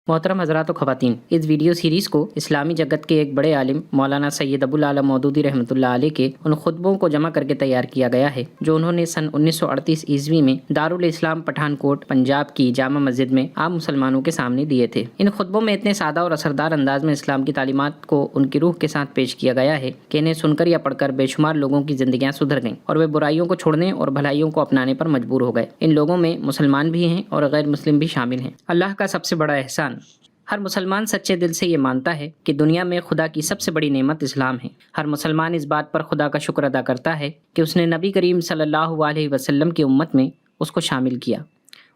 मोहतरम हज़रात व ख़वातीन, इस वीडियो सीरीज़ को इस्लामी जगत के एक बड़े आलिम मौलाना सैयद अबुल आला मौदूदी रहमतुल्लाह अलैह के उन खुतबों को जमा करके तैयार किया गया है जो उन्होंने सन 1938 ईस्वी में दारुल इस्लाम पठानकोट पंजाब की जामा मस्जिद में आम मुसलमानों के सामने दिए थे। इन खुतबों में इतने सादा और असरदार अंदाज में इस्लाम की तालीमात को उनकी रूह के साथ पेश किया गया है कि इन्हें सुनकर या पढ़कर बेशुमार लोगों की जिंदगियां सुधर गईं और वे बुराइयों को छोड़ने और भलाइयों को अपनाने पर मजबूर हो गए। इन लोगों में मुसलमान भी हैं और गैर मुस्लिम भी शामिल हैं। अल्लाह का सबसे बड़ा एहसान, हर मुसलमान सच्चे दिल से ये मानता है कि दुनिया में खुदा की सबसे बड़ी नेमत इस्लाम है। हर मुसलमान इस बात पर खुदा का शुक्र अदा करता है कि उसने नबी करीम सल्लल्लाहु अलैहि वसल्लम की उम्मत में उसको शामिल किया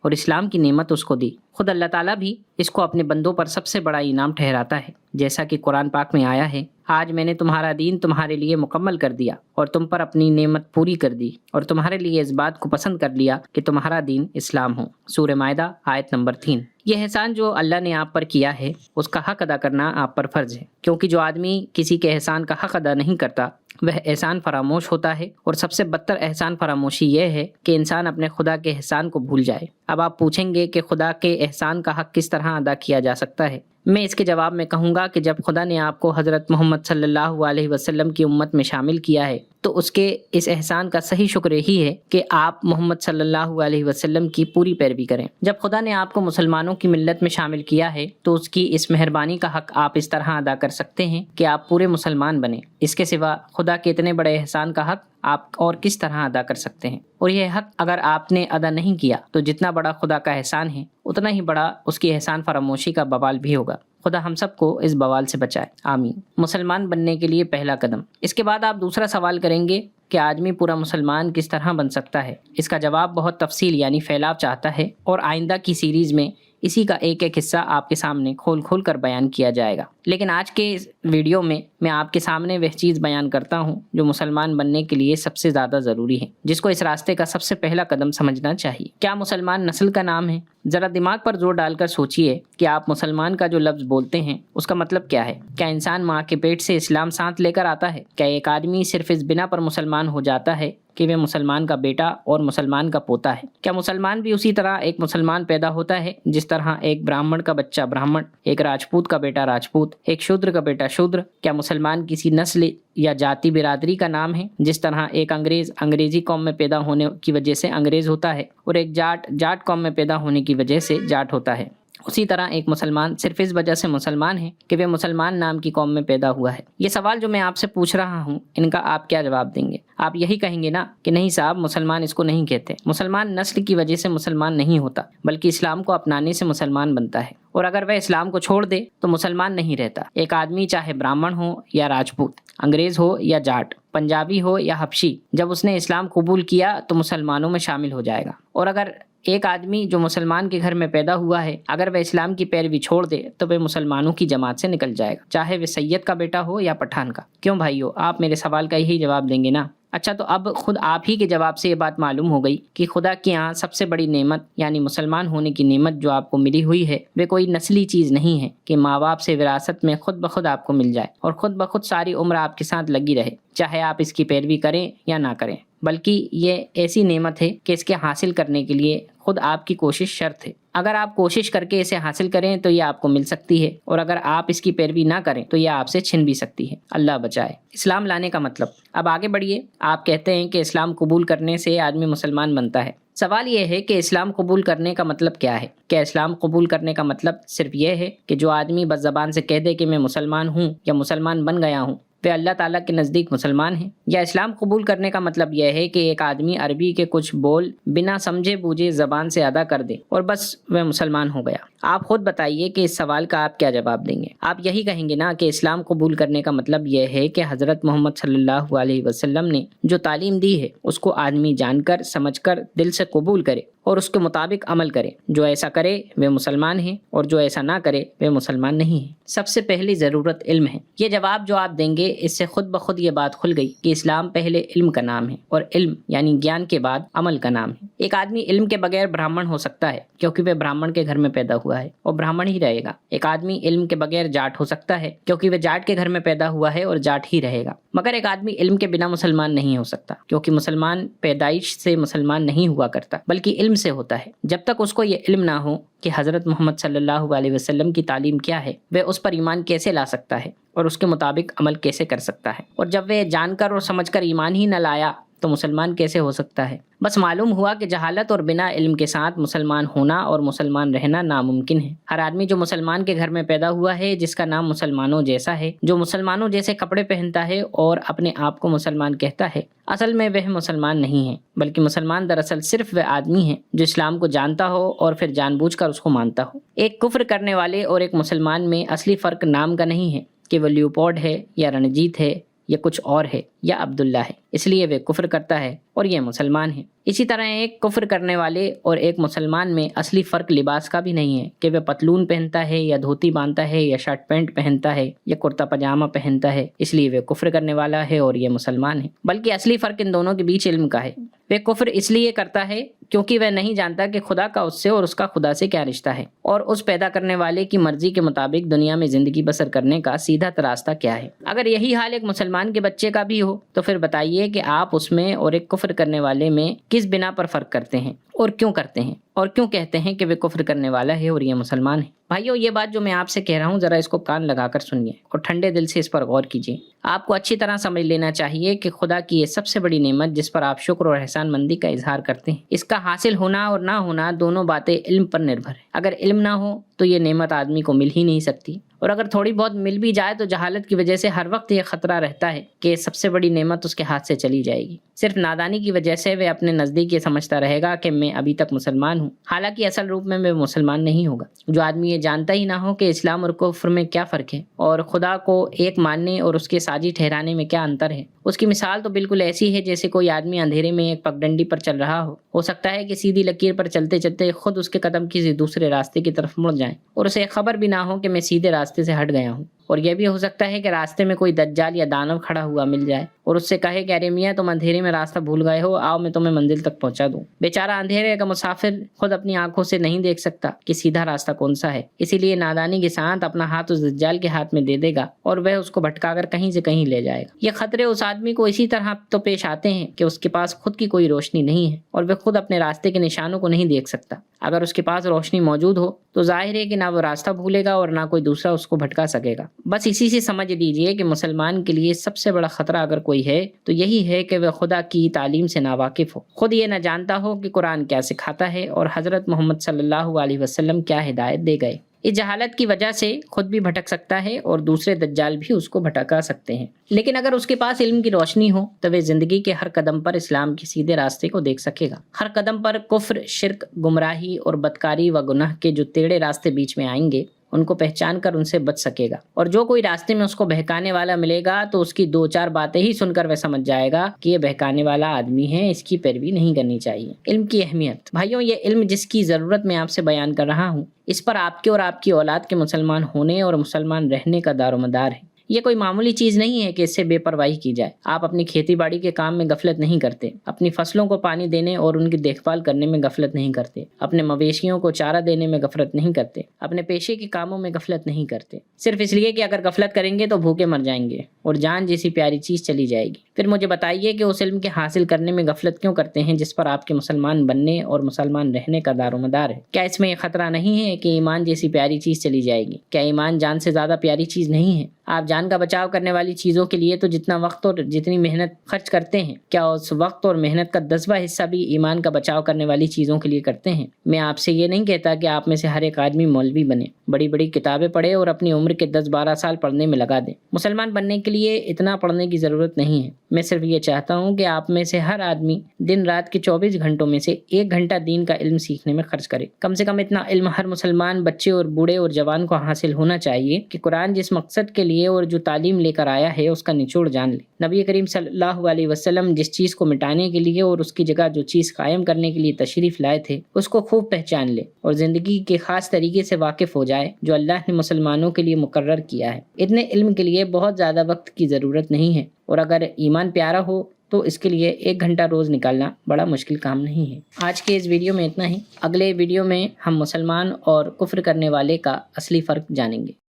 और इस्लाम की नेमत उसको दी। खुद अल्लाह ताला भी इसको अपने बंदों पर सबसे बड़ा इनाम ठहराता है, जैसा कि कुरान पाक में आया है, आज मैंने तुम्हारा दीन तुम्हारे लिए मुकम्मल कर दिया और तुम पर अपनी नेमत पूरी कर दी और तुम्हारे लिए इस बात को पसंद कर लिया कि तुम्हारा दीन इस्लाम हो। सूरह माइदा आयत नंबर 3। यह एहसान जो अल्लाह ने आप पर किया है उसका हक अदा करना आप पर फर्ज है, क्योंकि जो आदमी किसी के एहसान का हक अदा नहीं करता वह एहसान फरामोश होता है। और सबसे बदतर एहसान फरामोशी यह है कि इंसान अपने खुदा के एहसान को भूल जाए। अब आप पूछेंगे कि खुदा के एहसान का हक किस तरह अदा किया जा सकता है। मैं इसके जवाब में कहूँगा कि जब खुदा ने आपको हज़रत मोहम्मद सल्लल्लाहु अलैहि वसल्लम की उम्मत में शामिल किया है तो उसके इस एहसान का सही शुक्र यही है कि आप मोहम्मद सल्लल्लाहु अलैहि वसल्लम की पूरी पैरवी करें। जब खुदा ने आपको मुसलमानों की मिल्लत में शामिल किया है तो उसकी इस मेहरबानी का हक आप इस तरह अदा कर सकते हैं कि आप पूरे मुसलमान बने। इसके सिवा खुदा के इतने बड़े एहसान का हक आप और किस तरह अदा कर सकते हैं। और यह हक अगर आपने अदा नहीं किया तो जितना बड़ा खुदा का एहसान है उतना ही बड़ा उसकी एहसान फरामोशी का बवाल भी होगा। खुदा हम सबको इस बवाल से बचाए, आमीन। मुसलमान बनने के लिए पहला कदम। इसके बाद आप दूसरा सवाल करेंगे कि आदमी पूरा मुसलमान किस तरह बन सकता है। इसका जवाब बहुत तफसील यानी फैलाव चाहता है और आइंदा की सीरीज़ में इसी का एक एक हिस्सा आपके सामने खोल खोल कर बयान किया जाएगा। लेकिन आज के इस वीडियो में मैं आपके सामने वह चीज़ बयान करता हूँ जो मुसलमान बनने के लिए सबसे ज़्यादा ज़रूरी है, जिसको इस रास्ते का सबसे पहला कदम समझना चाहिए। क्या मुसलमान नस्ल का नाम है? ज़रा दिमाग पर जोर डालकर सोचिए कि आप मुसलमान का जो लफ्ज़ बोलते हैं उसका मतलब क्या है। क्या इंसान माँ के पेट से इस्लाम साथ लेकर आता है? क्या एक आदमी सिर्फ इस बिना पर मुसलमान हो जाता है कि वे मुसलमान का बेटा और मुसलमान का पोता है? क्या मुसलमान भी उसी तरह एक मुसलमान पैदा होता है जिस तरह एक ब्राह्मण का बच्चा ब्राह्मण, एक राजपूत का बेटा राजपूत, एक शूद्र का बेटा शूद्र? क्या मुसलमान किसी नस्ल या जाति बिरादरी का नाम है जिस तरह एक अंग्रेज अंग्रेजी कौम में पैदा होने की वजह से अंग्रेज होता है और एक जाट जाट कौम में पैदा होने की वजह से जाट होता है? उसी तरह एक मुसलमान सिर्फ इस वजह से मुसलमान है कि वे मुसलमान नाम की कौम में पैदा हुआ है। ये सवाल जो मैं आपसे पूछ रहा हूँ इनका आप क्या जवाब देंगे? आप यही कहेंगे ना कि नहीं साहब, मुसलमान इसको नहीं कहते। मुसलमान नस्ल की वजह से मुसलमान नहीं होता बल्कि इस्लाम को अपनाने से मुसलमान बनता है, और अगर वह इस्लाम को छोड़ दे तो मुसलमान नहीं रहता। एक आदमी चाहे ब्राह्मण हो या राजपूत, अंग्रेज हो या जाट, पंजाबी हो या हबशी, जब उसने इस्लाम कबूल किया तो मुसलमानों में शामिल हो जाएगा। और अगर एक आदमी जो मुसलमान के घर में पैदा हुआ है अगर वह इस्लाम की पैरवी छोड़ दे तो वह मुसलमानों की जमात से निकल जाएगा, चाहे वह सैयद का बेटा हो या पठान का। क्यों भाइयों, आप मेरे सवाल का यही जवाब देंगे ना? अच्छा, तो अब खुद आप ही के जवाब से ये बात मालूम हो गई कि खुदा के यहाँ सबसे बड़ी नेमत यानी मुसलमान होने की नेमत जो आपको मिली हुई है वे कोई नस्ली चीज़ नहीं है कि माँ बाप से विरासत में खुद ब खुद आपको मिल जाए और खुद ब खुद सारी उम्र आपके साथ लगी रहे, चाहे आप इसकी पैरवी करें या ना करें। बल्कि ये ऐसी नेमत है कि इसके हासिल करने के लिए खुद आपकी कोशिश शर्त है। अगर आप कोशिश करके इसे हासिल करें तो ये आपको मिल सकती है, और अगर आप इसकी पैरवी ना करें तो ये आपसे छिन भी सकती है। अल्लाह बचाए। इस्लाम लाने का मतलब। अब आगे बढ़िए। आप कहते हैं कि इस्लाम कबूल करने से आदमी मुसलमान बनता है। सवाल यह है कि इस्लाम कबूल करने का मतलब क्या है? क्या इस्लाम कबूल करने का मतलब सिर्फ यह है कि जो आदमी बस ज़बान से कह दे कि मैं मुसलमान हूँ या मुसलमान बन गया हूँ वे अल्लाह ताला के नज़दीक मुसलमान हैं? या इस्लाम कबूल करने का मतलब यह है कि एक आदमी अरबी के कुछ बोल बिना समझे बूझे ज़बान से अदा कर दे और बस वह मुसलमान हो गया? आप खुद बताइए कि इस सवाल का आप क्या जवाब देंगे? आप यही कहेंगे ना कि इस्लाम कबूल करने का मतलब यह है कि हज़रत मोहम्मद सल्लल्लाहु अलैहि वसल्लम ने जो तालीम दी है उसको आदमी जानकर समझकर दिल से कबूल करे और उसके मुताबिक अमल करे। जो ऐसा करे वे मुसलमान हैं और जो ऐसा ना करे वे मुसलमान नहीं है। सबसे पहली ज़रूरत इल्म है। ये जवाब जो आप देंगे इससे खुद ब खुद ये बात खुल गई कि इस्लाम पहले इल्म का नाम है और इल्म यानी ज्ञान के बाद अमल का नाम है। एक आदमी इल्म के बगैर ब्राह्मण हो सकता है क्योंकि वह ब्राह्मण के घर में पैदा हुआ है और ब्राह्मण ही रहेगा। एक आदमी इल्म के बगैर जाट हो सकता है क्योंकि वह जाट के घर में पैदा हुआ है और जाट ही रहेगा। मगर एक आदमी इल्म के बिना मुसलमान नहीं हो सकता क्योंकि मुसलमान पैदाइश से मुसलमान नहीं हुआ करता बल्कि इल्म से होता है। जब तक उसको ये इल्म ना हो کہ حضرت محمد صلی اللہ علیہ وسلم کی تعلیم کیا ہے، وہ اس پر ایمان کیسے لا سکتا ہے اور اس کے مطابق عمل کیسے کر سکتا ہے، اور جب وہ جان کر اور سمجھ کر ایمان ہی نہ لایا تو مسلمان کیسے ہو سکتا ہے؟ بس معلوم ہوا کہ جہالت اور بنا علم کے ساتھ مسلمان ہونا اور مسلمان رہنا ناممکن ہے۔ ہر آدمی جو مسلمان کے گھر میں پیدا ہوا ہے، جس کا نام مسلمانوں جیسا ہے، جو مسلمانوں جیسے کپڑے پہنتا ہے اور اپنے آپ کو مسلمان کہتا ہے، اصل میں وہ مسلمان نہیں ہے، بلکہ مسلمان دراصل صرف وہ آدمی ہے جو اسلام کو جانتا ہو اور پھر جان بوجھ کر اس کو مانتا ہو۔ ایک کفر کرنے والے اور ایک مسلمان میں اصلی فرق نام کا نہیں ہے کہ وہ لیوپورڈ ہے یا رنجیت ہے یا کچھ اور ہے یا عبداللہ ہے، اس لیے وہ کفر کرتا ہے اور یہ مسلمان ہے۔ اسی طرح ایک کفر کرنے والے اور ایک مسلمان میں اصلی فرق لباس کا بھی نہیں ہے کہ وہ پتلون پہنتا ہے یا دھوتی باندھتا ہے یا شرٹ پینٹ پہنتا ہے یا کرتا پاجامہ پہنتا ہے، اس لیے وہ کفر کرنے والا ہے اور یہ مسلمان ہے، بلکہ اصلی فرق ان دونوں کے بیچ علم کا ہے۔ وہ کفر اس لیے کرتا ہے کیونکہ وہ نہیں جانتا کہ خدا کا اس سے اور اس کا خدا سے کیا رشتہ ہے، اور اس پیدا کرنے والے کی مرضی کے مطابق دنیا میں زندگی بسر کرنے کا سیدھا راستہ کیا ہے۔ اگر یہی حال ایک مسلمان کے بچے کا بھی ہو تو پھر بتائیے کہ آپ اس میں اور ایک کفر کرنے والے میں کس بنا پر فرق کرتے ہیں اور کیوں کرتے ہیں، اور کیوں کہتے ہیں کہ وہ کفر کرنے والا ہے اور یہ مسلمان ہے؟ بھائیو، یہ بات جو میں آپ سے کہہ رہا ہوں ذرا اس کو کان لگا کر سنیے اور ٹھنڈے دل سے اس پر غور کیجیے۔ آپ کو اچھی طرح سمجھ لینا چاہیے کہ خدا کی یہ سب سے بڑی نعمت جس پر آپ شکر اور احسان مندی کا اظہار کرتے ہیں، اس کا حاصل ہونا اور نہ ہونا دونوں باتیں علم پر نربھر ہے۔ اگر علم نہ ہو تو یہ نعمت آدمی کو مل ہی نہیں سکتی، اور اگر تھوڑی بہت مل بھی جائے تو جہالت کی وجہ سے ہر وقت یہ خطرہ رہتا ہے کہ سب سے بڑی نعمت اس کے ہاتھ سے چلی جائے گی۔ صرف نادانی کی وجہ سے وہ اپنے نزدیک یہ سمجھتا رہے گا کہ میں ابھی تک مسلمان ہوں، حالانکہ اصل روپ میں وہ مسلمان نہیں ہوگا۔ جو آدمی یہ جانتا ہی نہ ہو کہ اسلام اور کفر میں کیا فرق ہے اور خدا کو ایک ماننے اور اس کے ساجی ٹھہرانے میں کیا انتر ہے، اس کی مثال تو بالکل ایسی ہے جیسے کوئی آدمی اندھیرے میں ایک پگڈنڈی پر چل رہا ہو سکتا ہے کہ سیدھی لکیر پر چلتے چلتے خود اس کے قدم کسی دوسرے راستے کی طرف مڑ جائیں اور اسے خبر بھی نہ ہو کہ میں سیدھے راستے سے ہٹ گیا ہوں۔ اور یہ بھی ہو سکتا ہے کہ راستے میں کوئی دجال یا دانو کھڑا ہوا مل جائے اور اس سے کہے کہ ارے میاں تم اندھیرے میں راستہ بھول گئے ہو، آؤ میں تمہیں منزل تک پہنچا دوں۔ بیچارہ اندھیرے کا مسافر خود اپنی آنکھوں سے نہیں دیکھ سکتا کہ سیدھا راستہ کون سا ہے، اسی لیے نادانی کے ساتھ اپنا ہاتھ اس دجال کے ہاتھ میں دے دے گا اور وہ اس کو بھٹکا کر کہیں سے کہیں لے جائے گا۔ یہ خطرے اس آدمی کو اسی طرح تو پیش آتے ہیں کہ اس کے پاس خود کی کوئی روشنی نہیں ہے اور وہ خود اپنے راستے کے نشانوں کو نہیں دیکھ سکتا۔ اگر اس کے پاس روشنی موجود ہو تو ظاہر ہے کہ نہ وہ راستہ بھولے گا اور نہ کوئی دوسرا اس کو بھٹکا سکے گا۔ بس اسی سے سمجھ لیجئے کہ مسلمان کے لیے سب سے بڑا خطرہ اگر کوئی ہے تو یہی ہے کہ وہ خدا کی تعلیم سے ناواقف ہو، خود یہ نہ جانتا ہو کہ قرآن کیا سکھاتا ہے اور حضرت محمد صلی اللہ علیہ وسلم کیا ہدایت دے گئے۔ اس جہالت کی وجہ سے خود بھی بھٹک سکتا ہے اور دوسرے دجال بھی اس کو بھٹکا سکتے ہیں۔ لیکن اگر اس کے پاس علم کی روشنی ہو تو وہ زندگی کے ہر قدم پر اسلام کے سیدھے راستے کو دیکھ سکے گا۔ ہر قدم پر کفر، شرک، گمراہی اور بدکاری و گناہ کے جو ٹیڑھے راستے بیچ میں آئیں گے ان کو پہچان کر ان سے بچ سکے گا، اور جو کوئی راستے میں اس کو بہکانے والا ملے گا تو اس کی دو چار باتیں ہی سن کر وہ سمجھ جائے گا کہ یہ بہکانے والا آدمی ہے، اس کی پیروی نہیں کرنی چاہیے۔ علم کی اہمیت، بھائیوں، یہ علم جس کی ضرورت میں آپ سے بیان کر رہا ہوں، اس پر آپ کے اور آپ کی اولاد کے مسلمان ہونے اور مسلمان رہنے کا دار و مدار ہے۔ یہ کوئی معمولی چیز نہیں ہے کہ اس سے بے پرواہی کی جائے۔ آپ اپنی کھیتی باڑی کے کام میں غفلت نہیں کرتے، اپنی فصلوں کو پانی دینے اور ان کی دیکھ بھال کرنے میں غفلت نہیں کرتے، اپنے مویشیوں کو چارہ دینے میں غفلت نہیں کرتے، اپنے پیشے کے کاموں میں غفلت نہیں کرتے، صرف اس لیے کہ اگر غفلت کریں گے تو بھوکے مر جائیں گے اور جان جیسی پیاری چیز چلی جائے گی۔ پھر مجھے بتائیے کہ اس علم کے حاصل کرنے میں غفلت کیوں کرتے ہیں جس پر آپ کے مسلمان بننے اور مسلمان رہنے کا دار و مدار ہے؟ کیا اس میں یہ خطرہ نہیں ہے کہ ایمان جیسی پیاری چیز چلی جائے گی؟ کیا ایمان جان سے زیادہ پیاری چیز نہیں ہے؟ آپ جان کا بچاؤ کرنے والی چیزوں کے لیے تو جتنا وقت اور جتنی محنت خرچ کرتے ہیں، کیا اس وقت اور محنت کا 10واں حصہ بھی ایمان کا بچاؤ کرنے والی چیزوں کے لیے کرتے ہیں؟ میں آپ سے یہ نہیں کہتا کہ آپ میں سے ہر ایک آدمی مولوی بنے، بڑی بڑی کتابیں پڑھے اور اپنی عمر کے 10-12 سال پڑھنے میں لگا دیں۔ مسلمان بننے کے لیے اتنا پڑھنے کی ضرورت نہیں ہے۔ میں صرف یہ چاہتا ہوں کہ آپ میں سے ہر آدمی دن رات کے 24 گھنٹوں میں سے 1 گھنٹہ دین کا علم سیکھنے میں خرچ کرے۔ کم سے کم اتنا علم ہر مسلمان بچے اور بوڑھے اور جوان کو حاصل ہونا چاہیے کہ قرآن جس مقصد کے لیے اور جو تعلیم لے کر آیا ہے اس کا نچوڑ جان لے۔ نبی کریم صلی اللہ علیہ وسلم جس چیز کو مٹانے کے لیے اور اس کی جگہ جو چیز قائم کرنے کے لیے تشریف لائے تھے اس کو خوب پہچان لے اور زندگی کے خاص طریقے سے واقف ہو جائے جو اللہ نے مسلمانوں کے لیے مقرر کیا ہے۔ اتنے علم کے لیے بہت زیادہ وقت کی ضرورت نہیں ہے، اور اگر ایمان پیارا ہو تو اس کے لیے 1 گھنٹہ روز نکالنا بڑا مشکل کام نہیں ہے۔ آج کے اس ویڈیو میں اتنا ہی۔ اگلے ویڈیو میں ہم مسلمان اور کفر کرنے والے کا اصلی فرق جانیں گے۔